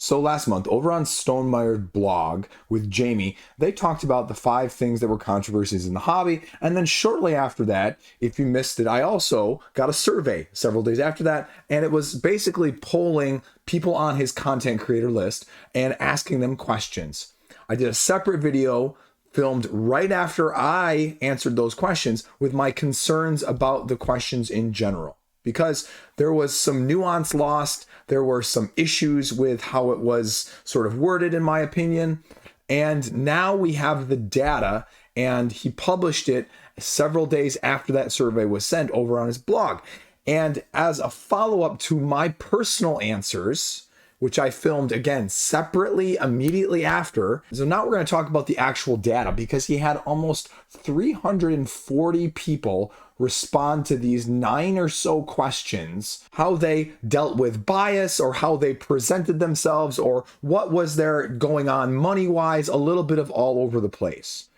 So last month, over on Stonemeier's blog with Jamie, they talked about the 5 things that were controversies in the hobby. And then shortly after that, if you missed it, I also got a survey several days after that. And it was basically polling people on his content creator list and asking them questions. I did a separate video filmed right after I answered those questions with my concerns about the questions in general, because there was some nuance lost. There were some issues with how it was sort of worded, in my opinion. And now we have the data, and he published it several days after that survey was sent over on his blog. And as a follow-up to my personal answers, which I filmed again separately immediately after. So now we're going to talk about the actual data, because he had almost 340 people respond to these 9 or so questions, how they dealt with bias or how they presented themselves or what was there going on money-wise, a little bit of all over the place.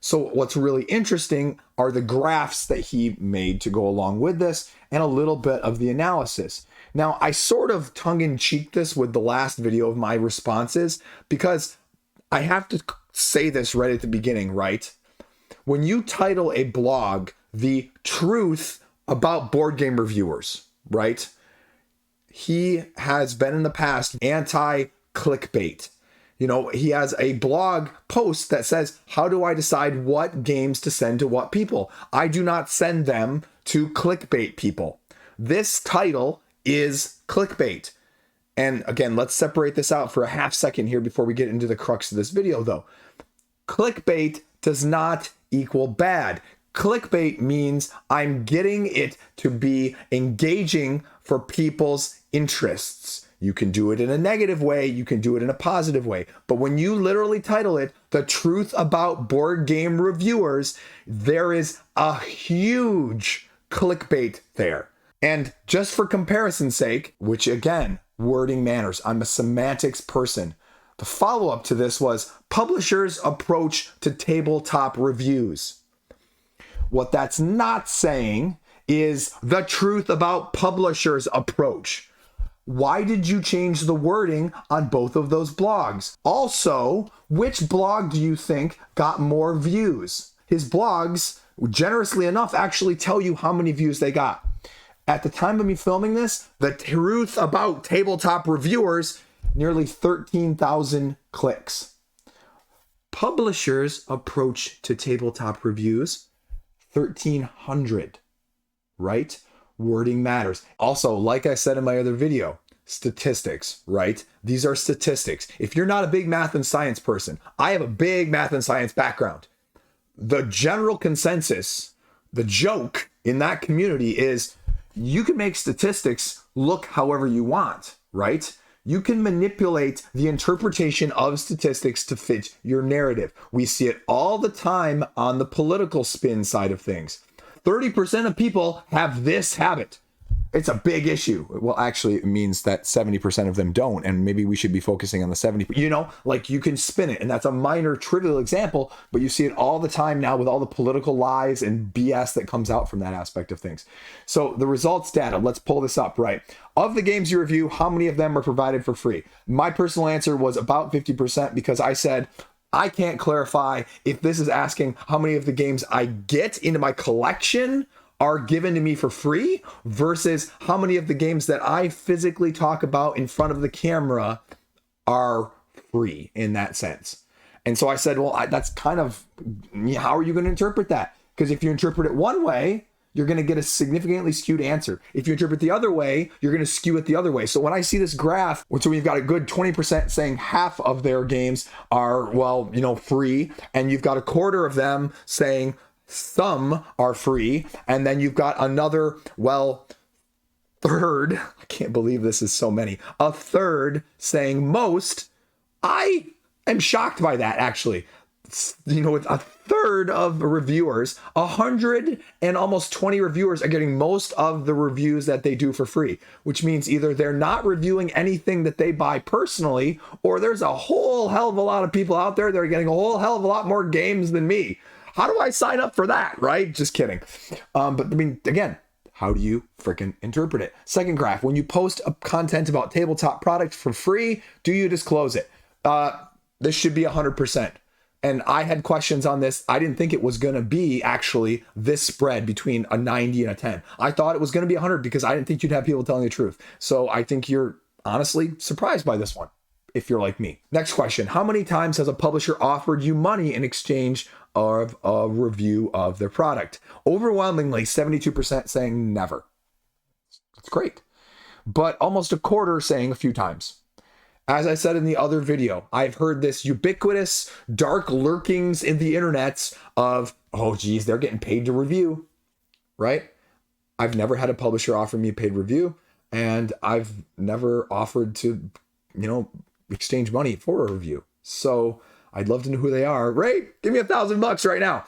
So what's really interesting are the graphs that he made to go along with this and a little bit of the analysis. Now, I sort of tongue-in-cheek this with the last video of my responses, because I have to say this right at the beginning, right? When you title a blog, The Truth About Board Game Reviewers, right? He has been in the past anti-clickbait. You know, he has a blog post that says, how do I decide what games to send to what people? I do not send them to clickbait people. This title is clickbait. And again, let's separate this out for a half second here before we get into the crux of this video, though. Clickbait does not equal bad. Clickbait means I'm getting it to be engaging for people's interests. You can do it in a negative way, you can do it in a positive way. But when you literally title it The Truth About Board Game Reviewers, there is a huge clickbait there. And just for comparison's sake, which again, wording matters. I'm a semantics person. The follow-up to this was publishers' approach to tabletop reviews. What that's not saying is the truth about publishers' approach. Why did you change the wording on both of those blogs? Also, which blog do you think got more views? His blogs, generously enough, actually tell you how many views they got. At the time of me filming this, The Truth About Tabletop Reviewers, nearly 13,000 clicks. Publishers' approach to tabletop reviews, 1,300, right? Wording matters. Also, like I said in my other video, statistics, right? These are statistics. If you're not a big math and science person, I have a big math and science background. The general consensus, the joke in that community is you can make statistics look however you want, right? You can manipulate the interpretation of statistics to fit your narrative. We see it all the time on the political spin side of things. 30% of people have this habit. It's a big issue. Well, actually, it means that 70% of them don't, and maybe we should be focusing on the 70. You know, like you can spin it, and that's a minor, trivial example, but you see it all the time now with all the political lies and BS that comes out from that aspect of things. So the results data, let's pull this up, right? Of the games you review, how many of them are provided for free? My personal answer was about 50%, because I said, I can't clarify if this is asking how many of the games I get into my collection are given to me for free versus how many of the games that I physically talk about in front of the camera are free in that sense. And so I said, well, that's kind of, how are you going to interpret that? Because if you interpret it one way, you're going to get a significantly skewed answer. If you interpret the other way, you're going to skew it the other way. So when I see this graph, so we've got a good 20% saying half of their games are, well, you know, free, and you've got a quarter of them saying some are free, and then you've got another, well, third, I can't believe this is so many, a third saying most. I am shocked by that, actually. You know, with a third of reviewers, 100 and almost 20 reviewers are getting most of the reviews that they do for free, which means either they're not reviewing anything that they buy personally, or there's a whole hell of a lot of people out there that are getting a whole hell of a lot more games than me. How do I sign up for that, right? Just kidding. But I mean, again, How do you freaking interpret it? Second graph, when you post a content about tabletop products for free, do you disclose it? This should be 100%. And I had questions on this. I didn't think it was going to be actually this spread between a 90 and a 10. I thought it was going to be 100 because I didn't think you'd have people telling the truth. So I think you're honestly surprised by this one, if you're like me. Next question. How many times has a publisher offered you money in exchange of a review of their product? Overwhelmingly, 72% saying never. That's great. But almost a quarter saying a few times. As I said in the other video, I've heard this ubiquitous dark lurkings in the internets of, oh geez, they're getting paid to review, right? I've never had a publisher offer me a paid review, and I've never offered to, exchange money for a review. So I'd love to know who they are. Ray, give me $1,000 right now.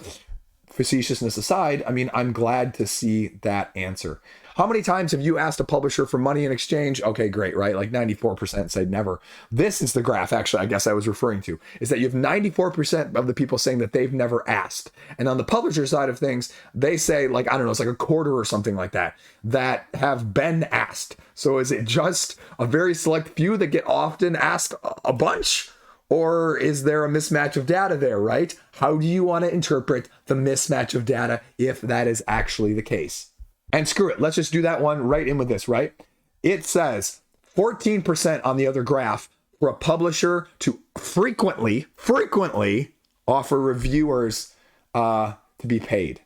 Facetiousness aside, I'm glad to see that answer. How many times have you asked a publisher for money in exchange? Okay, great, right? Like 94% said never. This is the graph, actually, I guess I was referring to, is that you have 94% of the people saying that they've never asked. And on the publisher side of things, they say like, I don't know, it's like a quarter or something like that have been asked. So is it just a very select few that get often asked a bunch? Or is there a mismatch of data there, right? How do you want to interpret the mismatch of data if that is actually the case? And screw it, let's just do that one right in with this, right? It says 14% on the other graph for a publisher to frequently offer reviewers to be paid.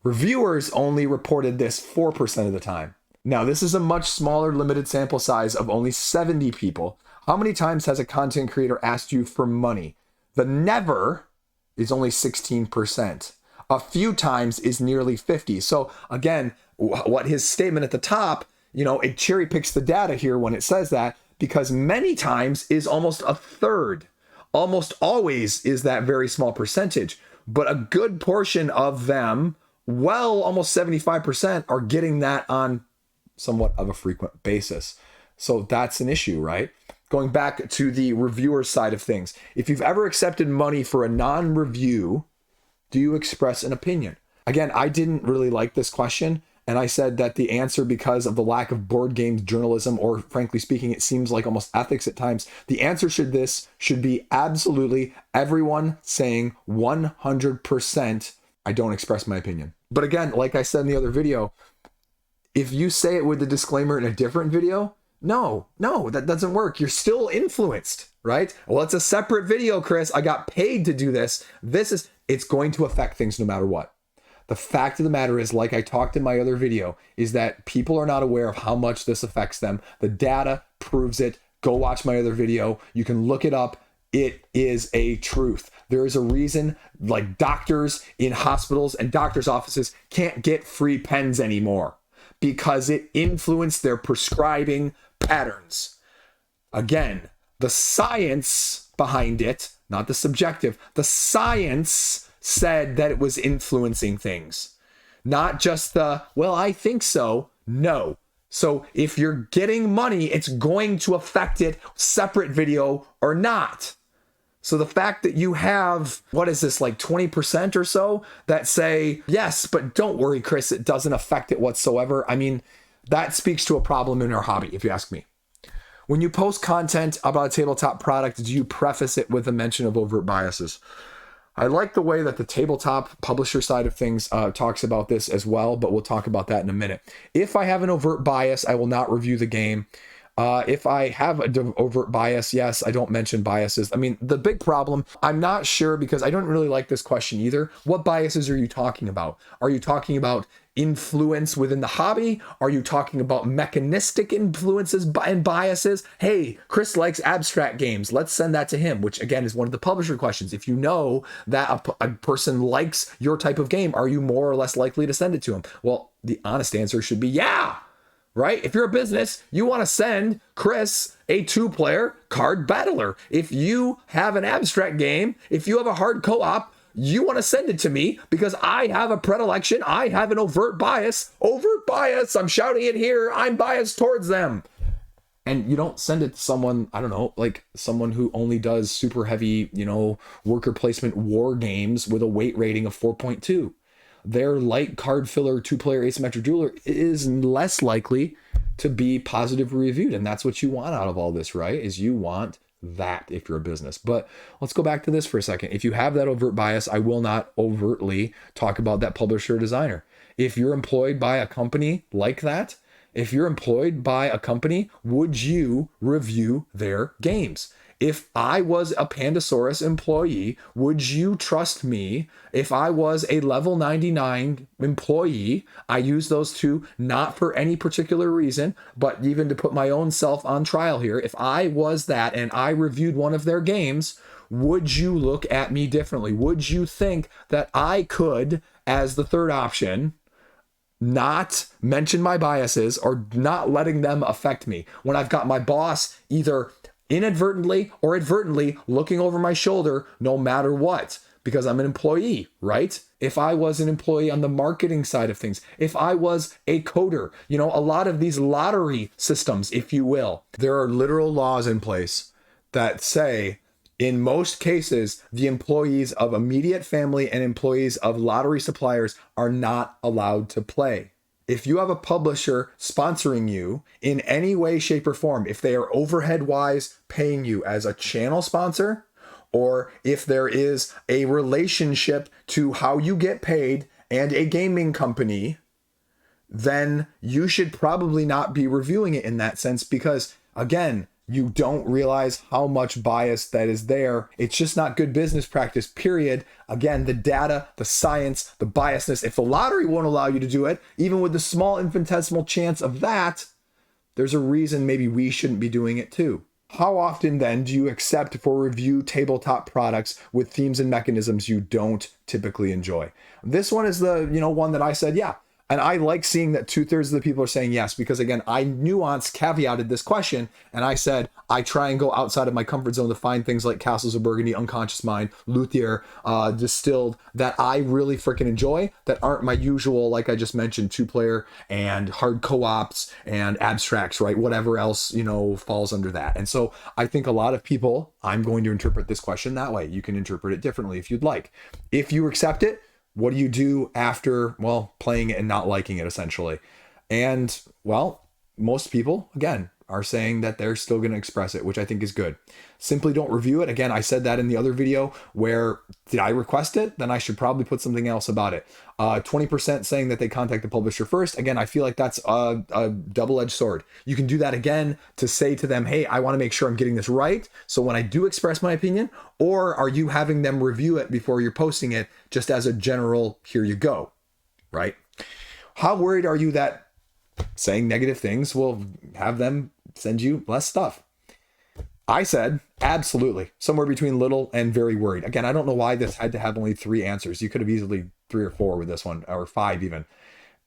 Reviewers only reported this 4% of the time. Now, this is a much smaller limited sample size of only 70 people. How many times has a content creator asked you for money? The never is only 16%. A few times is nearly 50. So again, what his statement at the top, it cherry picks the data here when it says that, because many times is almost a third. Almost always is that very small percentage, but a good portion of them, almost 75%, are getting that on somewhat of a frequent basis. So that's an issue, right? Going back to the reviewer side of things, if you've ever accepted money for a non-review, do you express an opinion? Again, I didn't really like this question, and I said that the answer, because of the lack of board games journalism, or frankly speaking, it seems like almost ethics at times, the answer should be absolutely everyone saying 100%, I don't express my opinion. But again, like I said in the other video, if you say it with the disclaimer in a different video, no, that doesn't work. You're still influenced, right? Well, it's a separate video, Chris. I got paid to do this. It's going to affect things no matter what. The fact of the matter is, like I talked in my other video, is that people are not aware of how much this affects them. The data proves it. Go watch my other video. You can look it up. It is a truth. There is a reason, like doctors in hospitals and doctors' offices can't get free pens anymore, because it influenced their prescribing patterns. Again, the science behind it, not the subjective, the science said that it was influencing things, not just I think so. No. So if you're getting money, it's going to affect it, separate video or not. So the fact that you have, what is this, like 20% or so that say, yes, but don't worry, Chris, it doesn't affect it whatsoever. That speaks to a problem in our hobby, if you ask me. When you post content about a tabletop product, do you preface it with a mention of overt biases? I like the way that the tabletop publisher side of things talks about this as well, but we'll talk about that in a minute. If I have an overt bias, I will not review the game. If I have an overt bias, yes, I don't mention biases. The big problem, I'm not sure, because I don't really like this question either. What biases are you talking about? Are you talking about influence within the hobby? Are you talking about mechanistic influences and biases? Hey, Chris likes abstract games. Let's send that to him, which again is one of the publisher questions. If you know that a person likes your type of game, are you more or less likely to send it to him? Well, the honest answer should be yeah. Right? If you're a business, you want to send Chris a 2-player card battler. If you have an abstract game, if you have a hard co-op, you want to send it to me because I have a predilection. I have an overt bias. Overt bias. I'm shouting it here. I'm biased towards them. And you don't send it to someone, I don't know, like someone who only does super heavy, worker placement war games with a weight rating of 4.2. their light card filler 2-player asymmetric jeweler is less likely to be positively reviewed. And that's what you want out of all this, right? Is you want that if you're a business. But let's go back to this for a second. If you have that overt bias, I will not overtly talk about that publisher or designer. If you're employed by a company like that, if you're employed by a company, would you review their games? If I was a Pandasaurus employee, would you trust me? If I was a level 99 employee, I use those two not for any particular reason, but even to put my own self on trial here. If I was that and I reviewed one of their games, would you look at me differently? Would you think that I could, as the third option, not mention my biases or not letting them affect me when I've got my boss either inadvertently or advertently looking over my shoulder no matter what, because I'm an employee, right? If I was an employee on the marketing side of things, if I was a coder, a lot of these lottery systems, if you will, there are literal laws in place that say in most cases, the employees of immediate family and employees of lottery suppliers are not allowed to play. If you have a publisher sponsoring you in any way, shape, or form, if they are overhead-wise paying you as a channel sponsor, or if there is a relationship to how you get paid and a gaming company, then you should probably not be reviewing it in that sense because, again, you don't realize how much bias that is there. It's just not good business practice, period. Again, the data, the science, the biasness. If the lottery won't allow you to do it, even with the small infinitesimal chance of that, there's a reason maybe we shouldn't be doing it too. How often then do you accept for review tabletop products with themes and mechanisms you don't typically enjoy? This one is the, one that I said, yeah. And I like seeing that 2/3 of the people are saying yes, because again, I caveated this question and I said, I try and go outside of my comfort zone to find things like Castles of Burgundy, Unconscious Mind, Luthier, Distilled that I really freaking enjoy that aren't my usual, like I just mentioned, 2-player and hard co-ops and abstracts, right? Whatever else, falls under that. And so I think a lot of people, I'm going to interpret this question that way. You can interpret it differently if you'd like. If you accept it, what do you do after, playing it and not liking it, essentially? And, most people, again, are saying that they're still going to express it, which I think is good. Simply don't review it. Again, I said that in the other video where, did I request it? Then I should probably put something else about it. 20% saying that they contact the publisher first. Again, I feel like that's a double-edged sword. You can do that again to say to them, hey, I want to make sure I'm getting this right. So when I do express my opinion, or are you having them review it before you're posting it just as a general, here you go, right? How worried are you that saying negative things will have them send you less stuff? I said, absolutely. Somewhere between little and very worried. Again, I don't know why this had to have only 3 answers. You could have easily 3 or 4 with this one, or 5 even.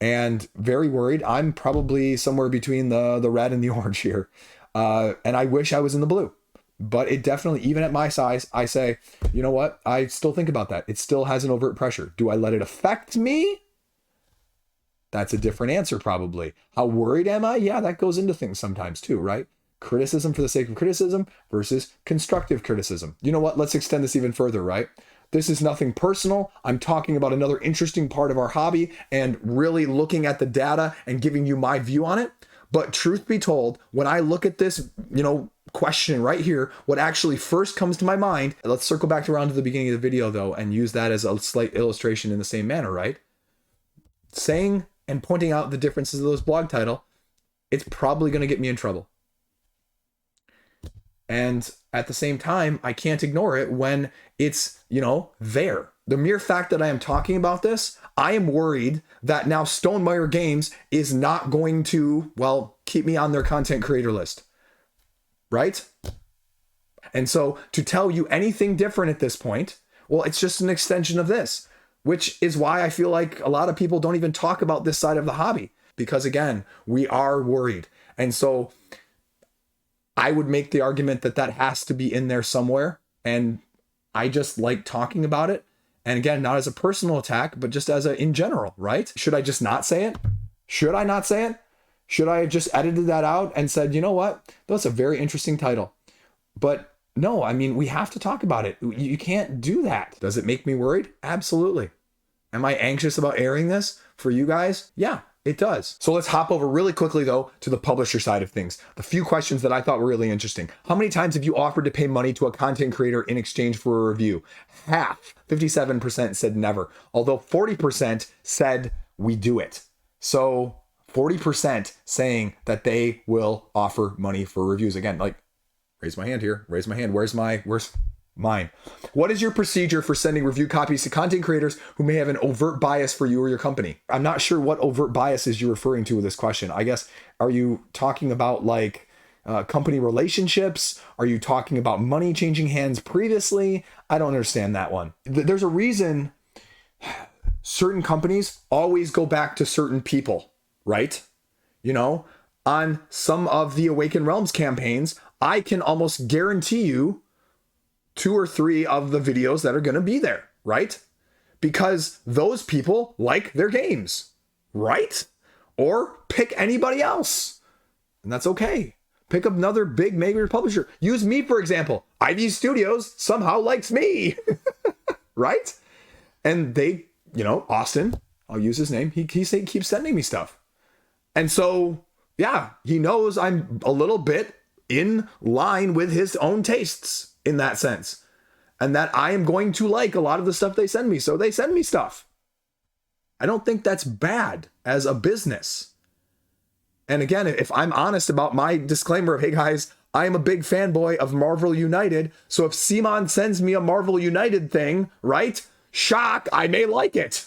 And very worried. I'm probably somewhere between the red and the orange here. And I wish I was in the blue. But it definitely, even at my size, I say, you know what? I still think about that. It still has an overt pressure. Do I let it affect me? That's a different answer, probably. How worried am I? Yeah, that goes into things sometimes too, right? Criticism for the sake of criticism versus constructive criticism. You know what? Let's extend this even further, right? This is nothing personal. I'm talking about another interesting part of our hobby and really looking at the data and giving you my view on it. But truth be told, when I look at this, question right here, what actually first comes to my mind, let's circle back around to the beginning of the video though, and use that as a slight illustration in the same manner, right? Saying and pointing out the differences of those blog title, it's probably going to get me in trouble. And at the same time, I can't ignore it when it's, there. The mere fact that I am talking about this, I am worried that now Stonemaier Games is not going to, keep me on their content creator list. Right? And so to tell you anything different at this point, it's just an extension of this, which is why I feel like a lot of people don't even talk about this side of the hobby, because again, we are worried. And so I would make the argument that has to be in there somewhere. And I just like talking about it. And again, not as a personal attack, but just as in general, right? Should I just not say it? Should I not say it? Should I have just edited that out and said, you know what? That's a very interesting title. But no, we have to talk about it. You can't do that. Does it make me worried? Absolutely. Am I anxious about airing this for you guys? Yeah, it does. So let's hop over really quickly though to the publisher side of things. The few questions that I thought were really interesting. How many times have you offered to pay money to a content creator in exchange for a review? Half, 57% said never, although 40% said we do it. So 40% saying that they will offer money for reviews. Again, like, raise my hand here, raise my hand. Where's mine? What is your procedure for sending review copies to content creators who may have an overt bias for you or your company? I'm not sure what overt bias is you're referring to with this question. I guess, are you talking about like company relationships? Are you talking about money changing hands previously? I don't understand that one. There's a reason certain companies always go back to certain people, right? You know, on some of the Awaken Realms campaigns, I can almost guarantee you 2 or 3 of the videos that are going to be there, right? Because those people like their games, right? Or pick anybody else, and that's okay. Pick up another big major publisher. Use me, for example. Ivy Studios somehow likes me, right? And they, you know, Austin, I'll use his name. He keeps sending me stuff. And so, yeah, he knows I'm a little bit in line with his own tastes in that sense, and that I am going to like a lot of the stuff they send me. So they send me stuff. I don't think that's bad as a business. And again, if I'm honest about my disclaimer of, hey guys, I am a big fanboy of Marvel United. So if Simon sends me a Marvel United thing, right? Shock, I may like it.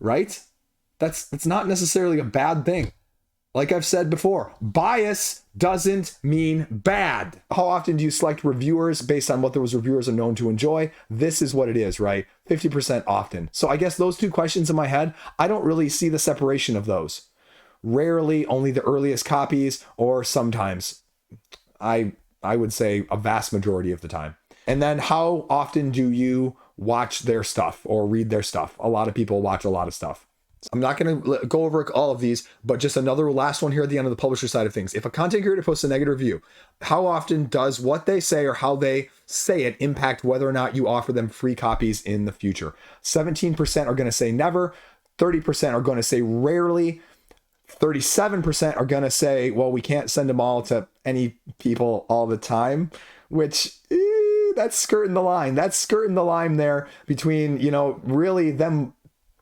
Right? That's not necessarily a bad thing. Like I've said before, bias doesn't mean bad. How often do you select reviewers based on what those reviewers are known to enjoy? This is what it is, right? 50% often. So I guess those 2 questions in my head, I don't really see the separation of those. Rarely only the earliest copies, or sometimes, I would say a vast majority of the time. And then how often do you watch their stuff or read their stuff? A lot of people watch a lot of stuff. I'm not going to go over all of these, but just another last one here at the end of the publisher side of things. If a content creator posts a negative review, how often does what they say or how they say it impact whether or not you offer them free copies in the future? 17% are going to say never. 30% are going to say rarely. 37% are going to say, well, we can't send them all to any people all the time, which that's skirting the line. That's skirting the line there between, you know, really them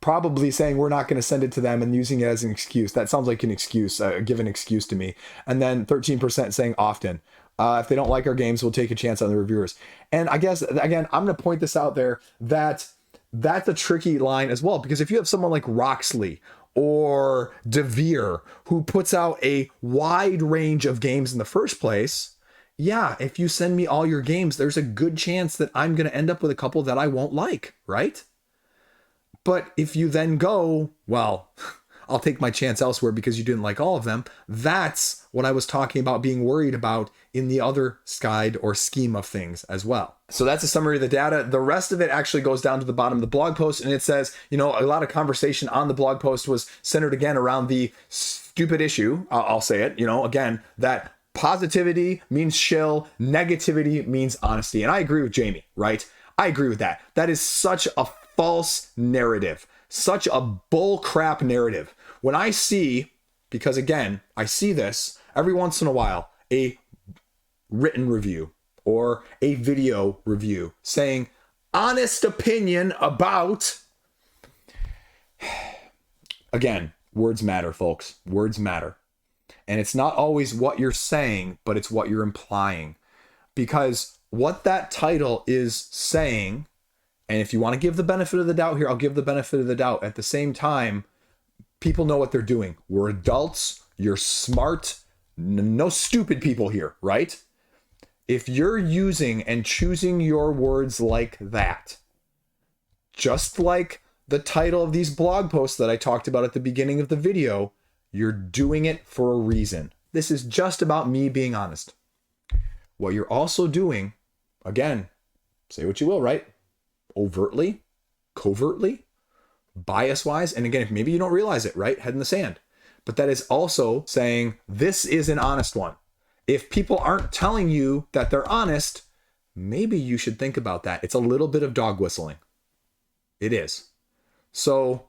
probably saying we're not going to send it to them and using it as an excuse. That sounds like an excuse, a given excuse to me. And then 13% saying often. If they don't like our games, we'll take a chance on the reviewers. And I guess, again, I'm going to point this out there that that's a tricky line as well, because if you have someone like Roxley or DeVere who puts out a wide range of games in the first place, yeah, if you send me all your games, there's a good chance that I'm going to end up with a couple that I won't like, right? But if you then go, well, I'll take my chance elsewhere because you didn't like all of them, that's what I was talking about being worried about in the other side or scheme of things as well. So that's a summary of the data. The rest of it actually goes down to the bottom of the blog post, and it says, you know, a lot of conversation on the blog post was centered again around the stupid issue, I'll say it, you know, again, that positivity means shill, negativity means honesty. And I agree with Jamie, right? I agree with that. That is such a false narrative, such a bull crap narrative. When I see, because again, I see this every once in a while, a written review or a video review saying honest opinion about, again, words matter, folks. Words matter. And it's not always what you're saying, but it's what you're implying. Because what that title is saying, and if you want to give the benefit of the doubt here, I'll give the benefit of the doubt. At the same time, people know what they're doing. We're adults. You're smart. No stupid people here, right? If you're using and choosing your words like that, just like the title of these blog posts that I talked about at the beginning of the video, you're doing it for a reason. This is just about me being honest. What you're also doing, again, say what you will, right? Overtly, covertly, bias-wise, and again, if maybe you don't realize it, right? Head in the sand. But that is also saying this is an honest one. If people aren't telling you that they're honest, maybe you should think about that. It's a little bit of dog whistling. It is. So,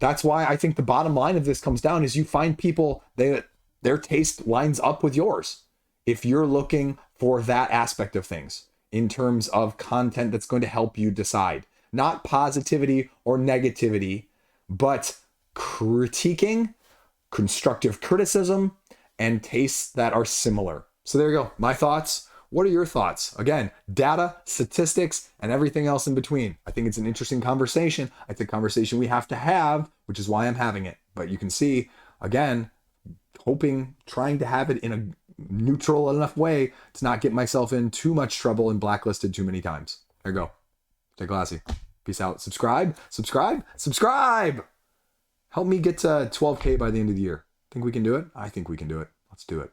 that's why I think the bottom line of this comes down is you find people that their taste lines up with yours. If you're looking for that aspect of things in terms of content that's going to help you decide, not positivity or negativity, but critiquing, constructive criticism, and tastes that are similar. So there you go. My thoughts. What are your thoughts? Again, data, statistics, and everything else in between. I think it's an interesting conversation. It's a conversation we have to have, which is why I'm having it. But you can see, again, trying to have it in a neutral enough way to not get myself in too much trouble and blacklisted too many times. There you go. Stay classy. Peace out. Subscribe. Help me get to 12K by the end of the year. Think we can do it? I think we can do it. Let's do it.